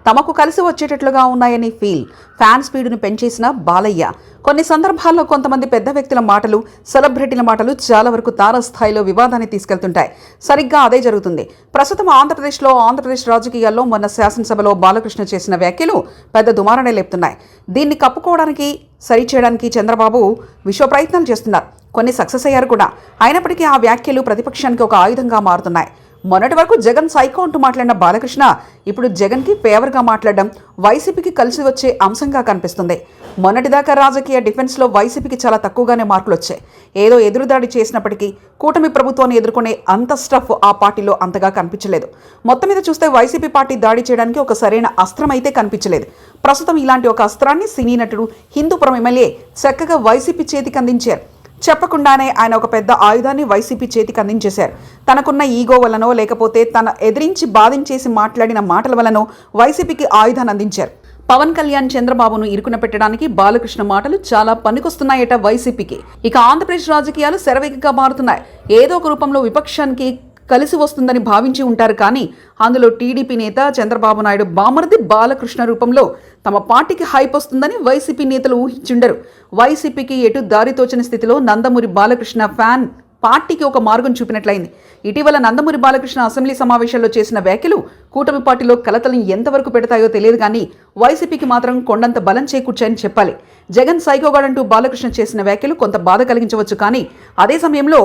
తమకు కలిసి వచ్చేటట్లుగా ఉన్నాయని ఫ్యాన్ స్పీడును పెంచేసిన బాలయ్య. కొన్ని సందర్భాల్లో కొంతమంది పెద్ద వ్యక్తుల మాటలు, సెలబ్రిటీల మాటలు చాలా వరకు తారస్థాయిలో వివాదాన్ని తీసుకెళ్తుంటాయి. సరిగ్గా అదే జరుగుతుంది ప్రస్తుతం ఆంధ్రప్రదేశ్ రాజకీయాల్లో. మొన్న శాసనసభలో బాలకృష్ణ చేసిన వ్యాఖ్యలు పెద్ద దుమారాన్ని లేపుతున్నాయి. దీన్ని కప్పుకోవడానికి, సరిచేయడానికి చంద్రబాబు విశ్వ ప్రయత్నాలు చేస్తున్నారు. కొన్ని సక్సెస్ అయ్యారు కూడా. అయినప్పటికీ ఆ వ్యాఖ్యలు ప్రతిపక్షానికి ఒక ఆయుధంగా మారుతున్నాయి. మొన్నటి వరకు జగన్ సైకో అంటూ మాట్లాడిన బాలకృష్ణ ఇప్పుడు జగన్కి ఫేవర్గా మాట్లాడడం వైసీపీకి కలిసి వచ్చే అంశంగా కనిపిస్తుంది. మొన్నటిదాకా రాజకీయ డిఫెన్స్లో వైసీపీకి చాలా తక్కువగానే మార్కులు వచ్చాయి. ఏదో ఎదురుదాడి చేసినప్పటికీ కూటమి ప్రభుత్వాన్ని ఎదుర్కొనే అంత స్టఫ్ ఆ పార్టీలో అంతగా కనిపించలేదు. మొత్తం మీద చూస్తే వైసీపీ పార్టీ దాడి చేయడానికి ఒక సరైన అస్త్రం అయితే కనిపించలేదు. ప్రస్తుతం ఇలాంటి ఒక అస్త్రాన్ని సినీ నటుడు, హిందూపురం ఎమ్మెల్యే చక్కగా వైసీపీ చేతికి అందించారు. చెప్పకుండానే ఆయన ఒక పెద్ద ఆయుధాన్ని వైసీపీ చేతికి అందించేశారు. తనకున్న ఈగో వలనో, లేకపోతే తన ఎదిరించి బాధించేసి మాట్లాడిన మాటల వలనో వైసీపీకి ఆయుధాన్ని అందించారు. పవన్ కళ్యాణ్, చంద్రబాబును ఇరుకున పెట్టడానికి బాలకృష్ణ మాటలు చాలా పనికొస్తున్నాయట వైసీపీకి. ఇక ఆంధ్రప్రదేశ్ రాజకీయాలు శరవేగంగా మారుతున్నాయి. ఏదో ఒక రూపంలో విపక్షానికి కలిసి వస్తుందని భావించి ఉంటారు. కానీ అందులో టీడీపీ నేత చంద్రబాబు నాయుడు బామర్ది బాలకృష్ణ రూపంలో తమ పార్టీకి హైప్ వస్తుందని వైసీపీ నేతలు ఊహించుండరు. వైసీపీకి ఎటు దారి తోచని స్థితిలో నందమూరి బాలకృష్ణ ఫ్యాన్ పార్టీకి ఒక మార్గం చూపినట్లయింది. ఇటీవల నందమూరి బాలకృష్ణ అసెంబ్లీ సమావేశాల్లో చేసిన వ్యాఖ్యలు కూటమి పార్టీలో కలతలను ఎంతవరకు పెడతాయో తెలియదు. కానీ వైసీపీకి మాత్రం కొండంత బలం చేకూర్చాయని చెప్పాలి. జగన్ సైకోగాడంటూ బాలకృష్ణ చేసిన వ్యాఖ్యలు కొంత బాధ కలిగించవచ్చు. కానీ అదే సమయంలో